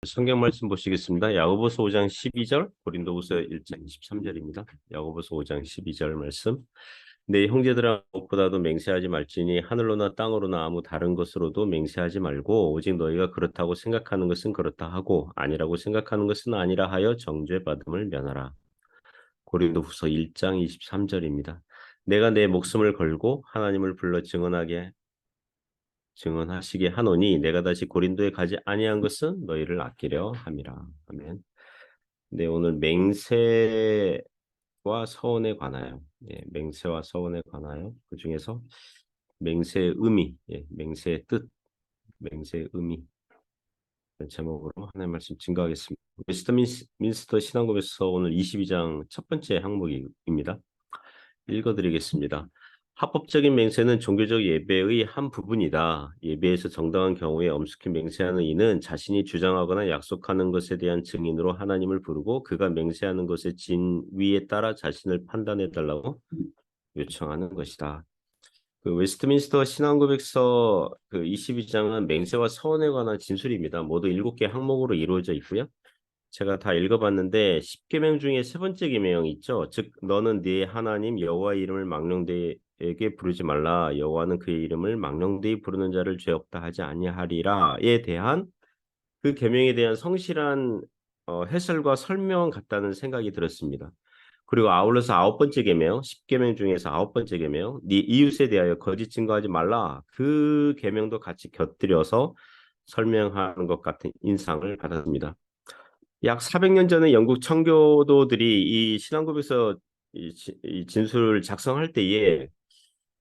성경 말씀 보시겠습니다. 야고보서 5장 12절, 고린도후서 1장 23절입니다. 야고보서 5장 12절 말씀. 내 형제들아 무엇보다도 맹세하지 말지니 하늘로나 땅으로나 아무 다른 것으로도 맹세하지 말고 오직 너희가 그렇다고 생각하는 것은 그렇다 하고 아니라고 생각하는 것은 아니라 하여 정죄받음을 면하라. 고린도후서 1장 23절입니다. 내가 내 목숨을 걸고 하나님을 불러 증언하시게 하노니 내가 다시 고린도에 가지 아니한 것은 너희를 아끼려 함이라. 아멘. 네, 오늘 맹세와 서원에 관하여, 맹세와 서원에 관하여 그 중에서 맹세의 의미, 맹세의 뜻, 맹세의 의미 제목으로 하나님 말씀 증거하겠습니다. 웨스트민스터 신앙고백서 오늘 22장 첫 번째 항목입니다. 읽어드리겠습니다. 합법적인 맹세는 종교적 예배의 한 부분이다. 예배에서 정당한 경우에 엄숙히 맹세하는 이는 자신이 주장하거나 약속하는 것에 대한 증인으로 하나님을 부르고 그가 맹세하는 것의 진위에 따라 자신을 판단해달라고 요청하는 것이다. 그 웨스트민스터 신앙고백서 그 22장은 맹세와 서원에 관한 진술입니다. 모두 7개 항목으로 이루어져 있고요. 제가 다 읽어봤는데 10계명 중에 세 번째 계명이 있죠. 즉 너는 네 하나님 여호와의 이름을 망령되게 부르지 말라. 여호와는 그의 이름을 망령되이 부르는 자를 죄 없다 하지 아니하리라에 대한 그 계명에 대한 성실한 해설과 설명 같다는 생각이 들었습니다. 그리고 아울러서 9번째 계명, 10계명 중에서 9번째 계명, 네 이웃에 대하여 거짓 증거하지 말라. 그 계명도 같이 곁들여서 설명하는 것 같은 인상을 받았습니다. 약 400년 전에 영국 청교도들이 이 신앙고백서 이 진술을 작성할 때에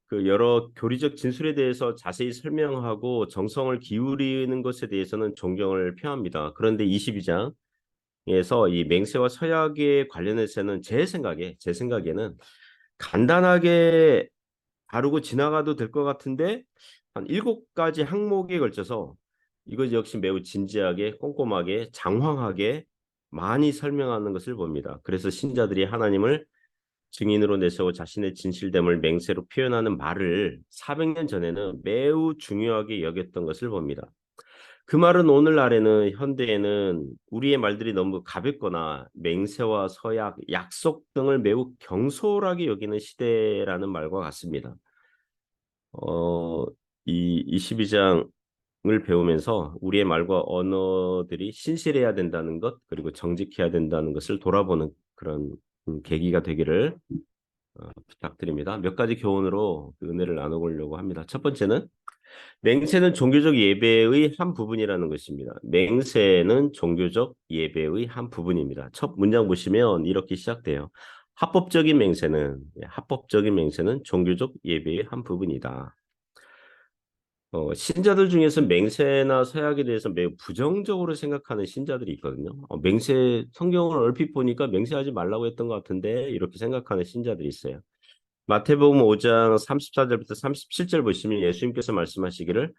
그 여러 교리적 진술에 대해서 자세히 설명하고 정성을 기울이는 것에 대해서는 존경을 표합니다. 그런데 22장에서 이 맹세와 서약에 관련해서는 제 생각에는 간단하게 다루고 지나가도 될 것 같은데 한 7가지 항목에 걸쳐서 이것 역시 매우 진지하게 꼼꼼하게 장황하게 많이 설명하는 것을 봅니다. 그래서 신자들이 하나님을 증인으로 내세워 자신의 진실됨을 맹세로 표현하는 말을 400년 전에는 매우 중요하게 여겼던 것을 봅니다. 그 말은 오늘날에는 현대에는 우리의 말들이 너무 가볍거나 맹세와 서약, 약속 등을 매우 경솔하게 여기는 시대라는 말과 같습니다. 이 22장을 배우면서 우리의 말과 언어들이 신실해야 된다는 것, 그리고 정직해야 된다는 것을 돌아보는 그런 계기가 되기를 부탁드립니다. 몇 가지 교훈으로 그 은혜를 나눠보려고 합니다. 첫 번째는 맹세는 종교적 예배의 한 부분이라는 것입니다. 맹세는 종교적 예배의 한 부분입니다. 첫 문장 보시면 이렇게 시작돼요. 합법적인 맹세는 종교적 예배의 한 부분이다. 신자들 중에서 맹세나 서약에 대해서 매우 부정적으로 생각하는 신자들이 있거든요. 성경을 얼핏 보니까 맹세하지 말라고 했던 것 같은데 이렇게 생각하는 신자들이 있어요. 마태복음 5장 34절부터 37절 보시면 예수님께서 말씀하시기를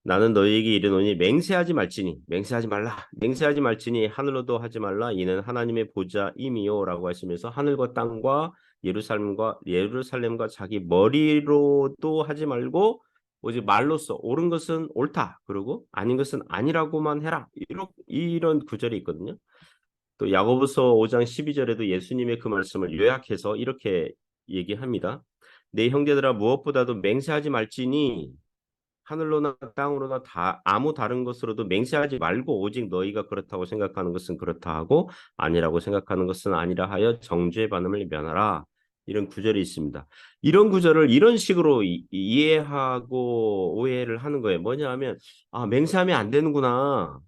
나는 너희에게 이르노니 맹세하지 말지니 하늘로도 하지 말라 이는 하나님의 보좌임이요라고 하시면서 하늘과 땅과 예루살렘과 자기 머리로도 하지 말고 오직 말로써 옳은 것은 옳다 그러고 아닌 것은 아니라고만 해라 이런 구절이 있거든요. 또 야고보서 5장 12절에도 예수님의 그 말씀을 요약해서 이렇게 얘기합니다. 내 형제들아 무엇보다도 맹세하지 말지니 하늘로나 땅으로나 아무 다른 것으로도 맹세하지 말고 오직 너희가 그렇다고 생각하는 것은 그렇다 하고 아니라고 생각하는 것은 아니라 하여 정죄의 반응을 면하라. 이런 구절이 있습니다. 이런 구절을 이런 식으로 이해하고 오해를 하는 거예요. 뭐냐 하면 맹세하면 안 되는구나.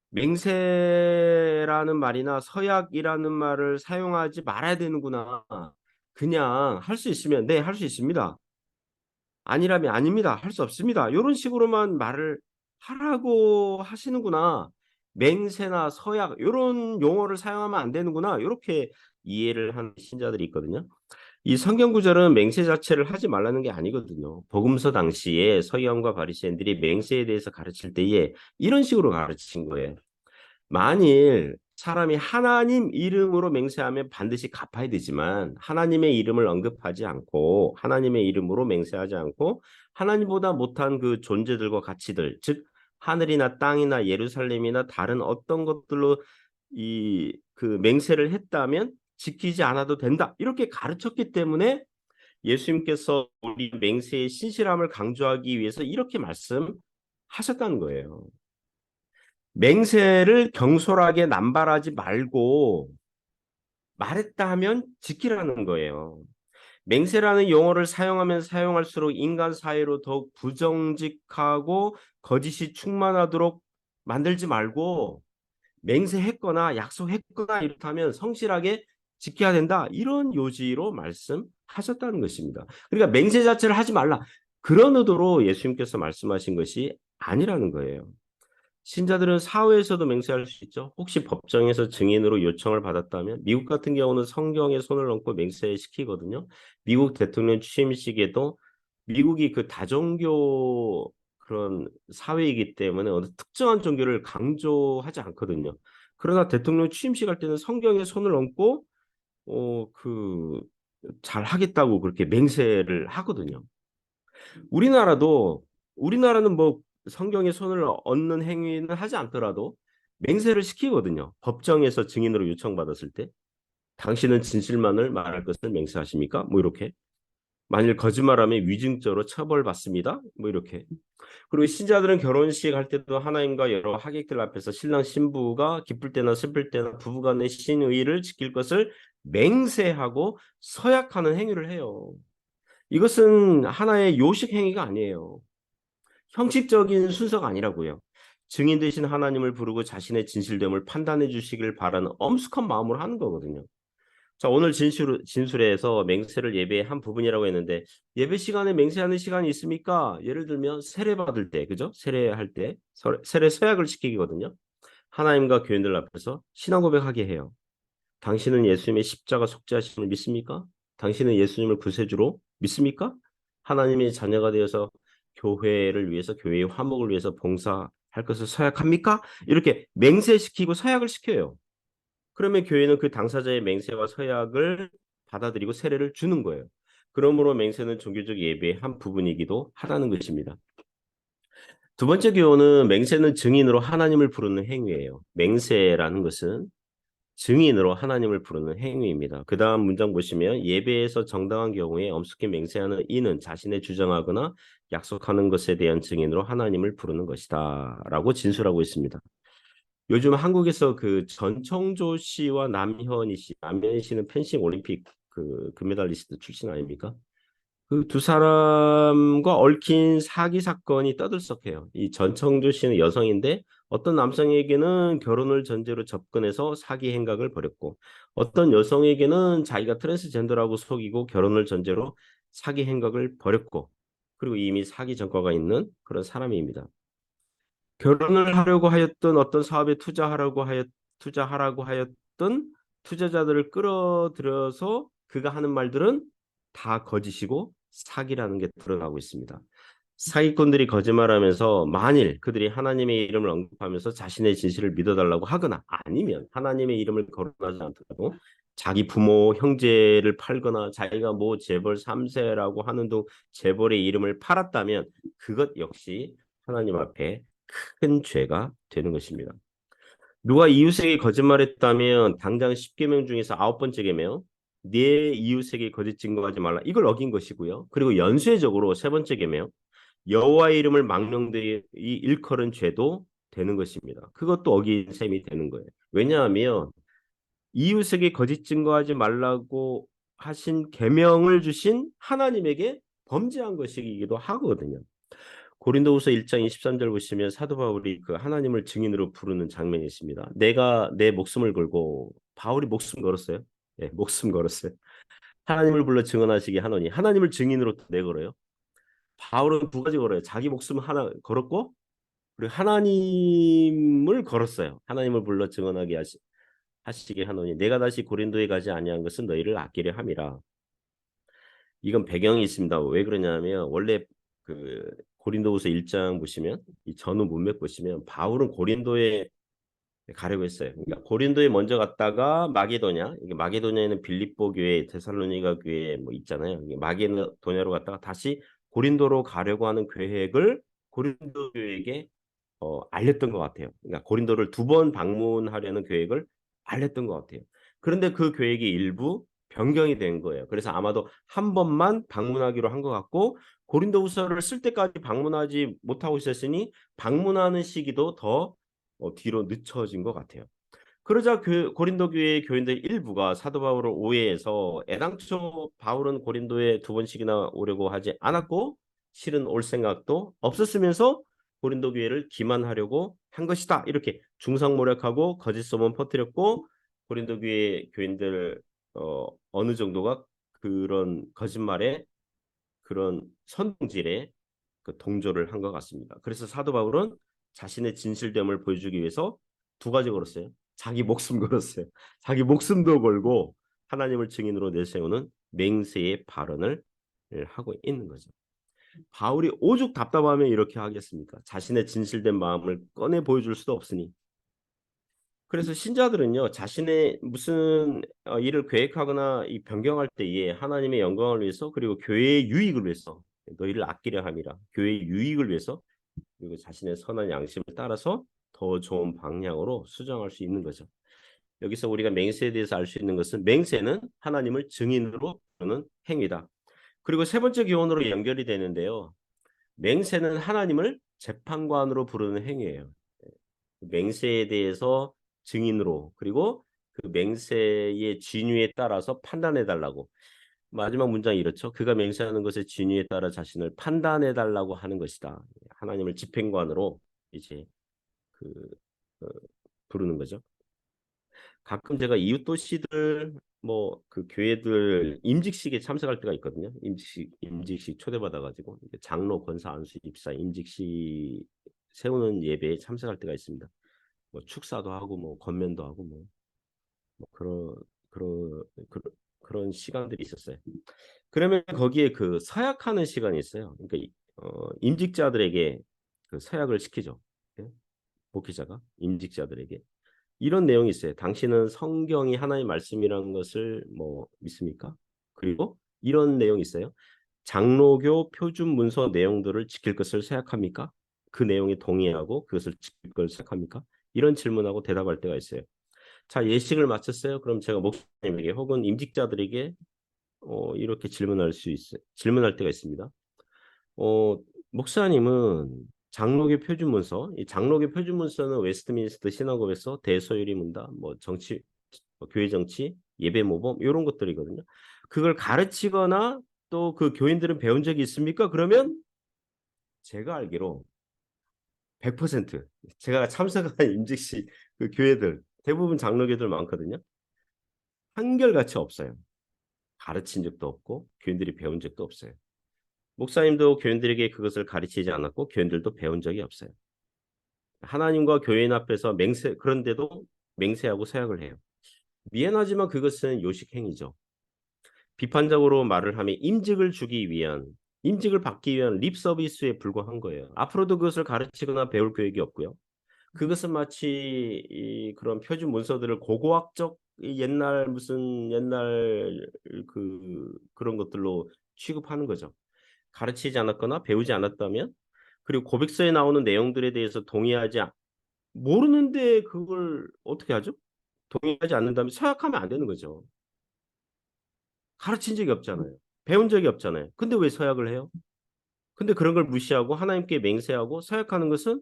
맹세라는 말이나 서약이라는 말을 사용하지 말아야 되는구나. 그냥 할 수 있으면 네, 할 수 있습니다. 아니라면 아닙니다. 할 수 없습니다. 이런 식으로만 말을 하라고 하시는구나. 맹세나 서약 이런 용어를 사용하면 안 되는구나. 이렇게 이해를 하는 신자들이 있거든요. 이 성경 구절은 맹세 자체를 하지 말라는 게 아니거든요. 복음서 당시에 서기관과 바리새인들이 맹세에 대해서 가르칠 때에 이런 식으로 가르친 거예요. 만일 사람이 하나님 이름으로 맹세하면 반드시 갚아야 되지만 하나님의 이름을 언급하지 않고 하나님의 이름으로 맹세하지 않고 하나님보다 못한 그 존재들과 가치들 즉 하늘이나 땅이나 예루살렘이나 다른 어떤 것들로 이 그 맹세를 했다면 지키지 않아도 된다. 이렇게 가르쳤기 때문에 예수님께서 우리 맹세의 신실함을 강조하기 위해서 이렇게 말씀하셨다는 거예요. 맹세를 경솔하게 남발하지 말고 말했다 하면 지키라는 거예요. 맹세라는 용어를 사용하면 사용할수록 인간 사회로 더욱 부정직하고 거짓이 충만하도록 만들지 말고 맹세했거나 약속했거나 이렇다면 성실하게 지켜야 된다. 이런 요지로 말씀하셨다는 것입니다. 그러니까 맹세 자체를 하지 말라. 그런 의도로 예수님께서 말씀하신 것이 아니라는 거예요. 신자들은 사회에서도 맹세할 수 있죠. 혹시 법정에서 증인으로 요청을 받았다면 미국 같은 경우는 성경에 손을 얹고 맹세시키거든요. 미국 대통령 취임식에도 미국이 그 다종교 그런 사회이기 때문에 어느 특정한 종교를 강조하지 않거든요. 그러나 대통령 취임식 할 때는 성경에 손을 얹고 그 잘 하겠다고 그렇게 맹세를 하거든요. 우리나라는 뭐 성경에 손을 얹는 행위는 하지 않더라도 맹세를 시키거든요. 법정에서 증인으로 요청받았을 때 당신은 진실만을 말할 것을 맹세하십니까? 뭐 이렇게. 만일 거짓말하면 위증죄로 처벌받습니다. 뭐 이렇게. 그리고 신자들은 결혼식 할 때도 하나님과 여러 하객들 앞에서 신랑 신부가 기쁠 때나 슬플 때나 부부간의 신의를 지킬 것을 맹세하고 서약하는 행위를 해요. 이것은 하나의 요식 행위가 아니에요. 형식적인 순서가 아니라고요. 증인 되신 하나님을 부르고 자신의 진실됨을 판단해 주시길 바라는 엄숙한 마음으로 하는 거거든요. 자, 오늘 진술에서 맹세를 예배의 한 부분이라고 했는데 예배 시간에 맹세하는 시간이 있습니까? 예를 들면 세례 받을 때, 그죠? 세례할 때 세례 서약을 시키거든요. 하나님과 교인들 앞에서 신앙 고백하게 해요. 당신은 예수님의 십자가 속죄하심을 믿습니까? 당신은 예수님을 구세주로 믿습니까? 하나님의 자녀가 되어서 교회를 위해서 교회의 화목을 위해서 봉사할 것을 서약합니까? 이렇게 맹세시키고 서약을 시켜요. 그러면 교회는 그 당사자의 맹세와 서약을 받아들이고 세례를 주는 거예요. 그러므로 맹세는 종교적 예배의 한 부분이기도 하다는 것입니다. 두 번째 교훈은 맹세는 증인으로 하나님을 부르는 행위예요. 맹세라는 것은 증인으로 하나님을 부르는 행위입니다. 그 다음 문장 보시면 예배에서 정당한 경우에 엄숙히 맹세하는 이는 자신의 주장하거나 약속하는 것에 대한 증인으로 하나님을 부르는 것이다 라고 진술하고 있습니다. 요즘 한국에서 그 전청조 씨와 남현희 씨는 펜싱 올림픽 그 금메달리스트 출신 아닙니까? 그 두 사람과 얽힌 사기 사건이 떠들썩해요. 이 전청조 씨는 여성인데 어떤 남성에게는 결혼을 전제로 접근해서 사기 행각을 벌였고 어떤 여성에게는 자기가 트랜스젠더라고 속이고 결혼을 전제로 사기 행각을 벌였고 그리고 이미 사기 전과가 있는 그런 사람입니다. 결혼을 하려고 하였던 어떤 사업에 투자하라고 하였던 투자자들을 끌어들여서 그가 하는 말들은 다 거짓이고 사기라는 게 드러나고 있습니다. 사기꾼들이 거짓말하면서 만일 그들이 하나님의 이름을 언급하면서 자신의 진실을 믿어달라고 하거나 아니면 하나님의 이름을 거론하지 않더라도 자기 부모, 형제를 팔거나 자기가 뭐 재벌 3세라고 하는 등 재벌의 이름을 팔았다면 그것 역시 하나님 앞에 큰 죄가 되는 것입니다. 누가 이웃에게 거짓말했다면 당장 10계명 중에서 9번째 계명 네 이웃에게 거짓 증거하지 말라. 이걸 어긴 것이고요. 그리고 연쇄적으로 세 번째 계명 여호와의 이름을 망령되이 일컬은 죄도 되는 것입니다. 그것도 어긴 셈이 되는 거예요. 왜냐하면 이웃에게 거짓 증거하지 말라고 하신 계명을 주신 하나님에게 범죄한 것이기도 하거든요. 고린도후서 1장 23절 보시면 사도 바울이 그 하나님을 증인으로 부르는 장면이 있습니다. 내가 내 목숨을 걸고 바울이 목숨 걸었어요. 예, 목숨 걸었어요. 하나님을 불러 증언하시게 하노니 하나님을 증인으로 내걸어요. 바울은 두 가지 걸어요. 자기 목숨 하나 걸었고 그리고 하나님을 걸었어요. 하나님을 불러 증언하게 하시게 하노니 내가 다시 고린도에 가지 아니한 것은 너희를 아끼려 함이라. 이건 배경이 있습니다. 왜 그러냐면 원래 그 고린도후서 1장 보시면 이 전후 문맥 보시면 바울은 고린도에 가려고 했어요. 그러니까 고린도에 먼저 갔다가 마게도냐, 이게 마게도냐에는 빌립보 교회, 데살로니가 교회 뭐 있잖아요. 이게 마게도냐로 갔다가 다시 고린도로 가려고 하는 계획을 고린도 교회에게 알렸던 것 같아요. 그러니까 고린도를 2번 방문하려는 계획을 알렸던 것 같아요. 그런데 그 계획이 일부 변경이 된 거예요. 그래서 아마도 한 번만 방문하기로 한 것 같고 고린도후서를 쓸 때까지 방문하지 못하고 있었으니 방문하는 시기도 더 뒤로 늦춰진 것 같아요. 그러자 그 고린도 교회 교인들 일부가 사도 바울을 오해해서 애당초 바울은 고린도에 2번씩이나 오려고 하지 않았고 실은 올 생각도 없었으면서 고린도 교회를 기만하려고 한 것이다. 이렇게 중상모략하고 거짓 소문 퍼뜨렸고 고린도 교회 교인들 어느 정도가 그런 거짓말에 그런 선동질에 그 동조를 한 것 같습니다. 그래서 사도 바울은 자신의 진실됨을 보여주기 위해서 2가지 걸었어요. 자기 목숨 걸었어요. 자기 목숨도 걸고 하나님을 증인으로 내세우는 맹세의 발언을 하고 있는 거죠. 바울이 오죽 답답하면 이렇게 하겠습니까? 자신의 진실된 마음을 꺼내 보여줄 수도 없으니. 그래서 신자들은요, 자신의 무슨 일을 계획하거나 이 변경할 때에 하나님의 영광을 위해서 그리고 교회의 유익을 위해서 너희를 아끼려 함이라. 교회의 유익을 위해서 그리고 자신의 선한 양심을 따라서 더 좋은 방향으로 수정할 수 있는 거죠. 여기서 우리가 맹세에 대해서 알 수 있는 것은 맹세는 하나님을 증인으로 하는 행위다. 그리고 세 번째 교훈으로 연결이 되는데요. 맹세는 하나님을 재판관으로 부르는 행위예요. 맹세에 대해서 증인으로 그리고 그 맹세의 진위에 따라서 판단해 달라고. 마지막 문장이 이렇죠. 그가 맹세하는 것의 진위에 따라 자신을 판단해 달라고 하는 것이다. 하나님을 집행관으로 이제 그 어, 부르는 거죠. 가끔 제가 이웃 도시들 뭐 그 교회들 임직식에 참석할 때가 있거든요. 임직식 초대받아 가지고 장로 권사 안수 집사 임직식 세우는 예배에 참석할 때가 있습니다. 뭐 축사도 하고 뭐 건면도 하고 뭐 그런 시간들이 있었어요. 그러면 거기에 그 서약하는 시간이 있어요. 그러니까 임직자들에게 그 서약을 시키죠. 예? 목회자가 임직자들에게 이런 내용이 있어요. 당신은 성경이 하나님의 말씀이라는 것을 뭐 믿습니까? 그리고 이런 내용이 있어요. 장로교 표준 문서 내용들을 지킬 것을 생각합니까? 그 내용에 동의하고 그것을 지킬 것을 생각합니까? 이런 질문하고 대답할 때가 있어요. 자, 예식을 마쳤어요. 그럼 제가 목사님에게 혹은 임직자들에게 이렇게 질문할 때가 있습니다. 어, 목사님은 장로교 표준문서, 이 장로교 표준문서는 웨스트민스터 신학업에서 대소유리 문답, 뭐 정치, 교회 정치, 예배 모범 이런 것들이거든요. 그걸 가르치거나 또 그 교인들은 배운 적이 있습니까? 그러면 제가 알기로 100% 제가 참석한 임직식 그 교회들 대부분 장로교들 많거든요. 한결같이 없어요. 가르친 적도 없고 교인들이 배운 적도 없어요. 목사님도 교인들에게 그것을 가르치지 않았고 교인들도 배운 적이 없어요. 하나님과 교인 앞에서 그런데도 맹세하고 서약을 해요. 미안하지만 그것은 요식행위죠. 비판적으로 말을 하면 임직을 받기 위한 립 서비스에 불과한 거예요. 앞으로도 그것을 가르치거나 배울 계획이 없고요. 그것은 마치 그런 표준 문서들을 고고학적 옛날 그런 것들로 취급하는 거죠. 가르치지 않았거나 배우지 않았다면 그리고 고백서에 나오는 내용들에 대해서 모르는데 그걸 어떻게 하죠? 동의하지 않는다면 서약하면 안 되는 거죠. 가르친 적이 없잖아요. 배운 적이 없잖아요. 근데 왜 서약을 해요? 근데 그런 걸 무시하고 하나님께 맹세하고 서약하는 것은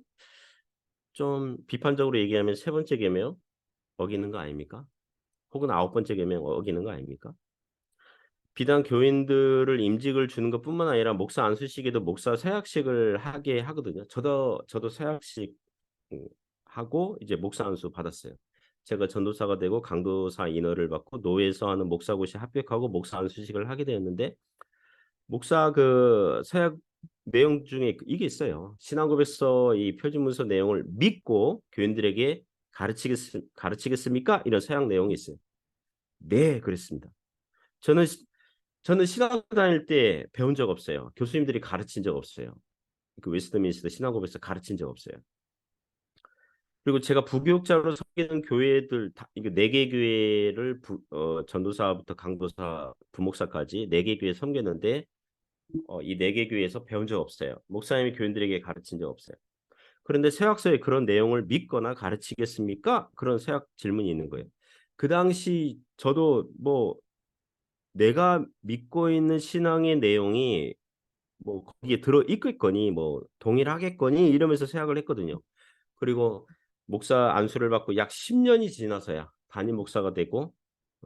좀 비판적으로 얘기하면 세 번째 계명 어기는 거 아닙니까? 혹은 9번째 계명 어기는 거 아닙니까? 비단 교인들을 임직을 주는 것뿐만 아니라 목사 안수식에도 목사 서약식을 하게 하거든요. 저도 서약식 하고 이제 목사 안수 받았어요. 제가 전도사가 되고 강도사 인허를 받고 노회에서 하는 목사고시 합격하고 목사 안수식을 하게 되었는데 목사 그 서약 내용 중에 이게 있어요. 신앙고백서 이 표준문서 내용을 믿고 교인들에게 가르치겠습니까? 이런 서약 내용이 있어요. 네, 그랬습니다. 저는 저는 신학 다닐 때 배운 적 없어요. 교수님들이 가르친 적 없어요. 그 웨스트민스터 신학고백서 가르친 적 없어요. 그리고 제가 부교육자로 섬기는 교회들 이거 4개 교회를 전도사부터 강도사, 부목사까지 4개 교회 섬겼는데 이 4개 교회에서 배운 적 없어요. 목사님이 교인들에게 가르친 적 없어요. 그런데 서약서에 그런 내용을 믿거나 가르치겠습니까? 그런 서약 질문이 있는 거예요. 그 당시 저도 뭐 내가 믿고 있는 신앙의 내용이 뭐 거기에 들어 있겠거니 뭐 동일하겠거니 이러면서 서약을 했거든요. 그리고 목사 안수를 받고 약 10년이 지나서야 담임 목사가 되고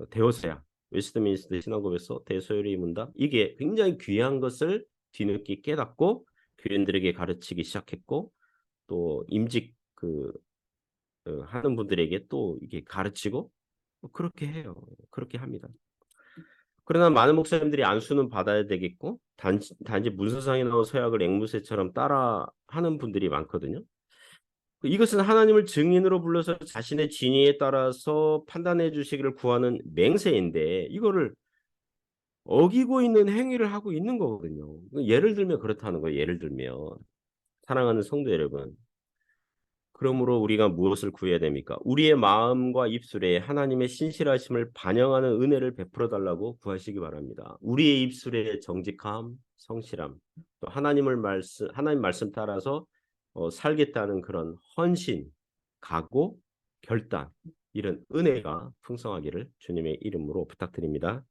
되어서야 웨스트민스터 신학교에서 대소요리 문답 이게 굉장히 귀한 것을 뒤늦게 깨닫고 교인들에게 가르치기 시작했고 또 임직 하는 분들에게 또 이게 가르치고 그렇게 해요. 그렇게 합니다. 그러나 많은 목사님들이 안수는 받아야 되겠고 단지 문서상에 나온 서약을 앵무새처럼 따라 하는 분들이 많거든요. 이것은 하나님을 증인으로 불러서 자신의 진의에 따라서 판단해 주시기를 구하는 맹세인데 이거를 어기고 있는 행위를 하고 있는 거거든요. 예를 들면 그렇다는 거예요. 예를 들면 사랑하는 성도 여러분. 그러므로 우리가 무엇을 구해야 됩니까? 우리의 마음과 입술에 하나님의 신실하심을 반영하는 은혜를 베풀어 달라고 구하시기 바랍니다. 우리의 입술에 정직함, 성실함, 또 하나님 말씀 따라서 살겠다는 그런 헌신, 각오, 결단 이런 은혜가 풍성하기를 주님의 이름으로 부탁드립니다.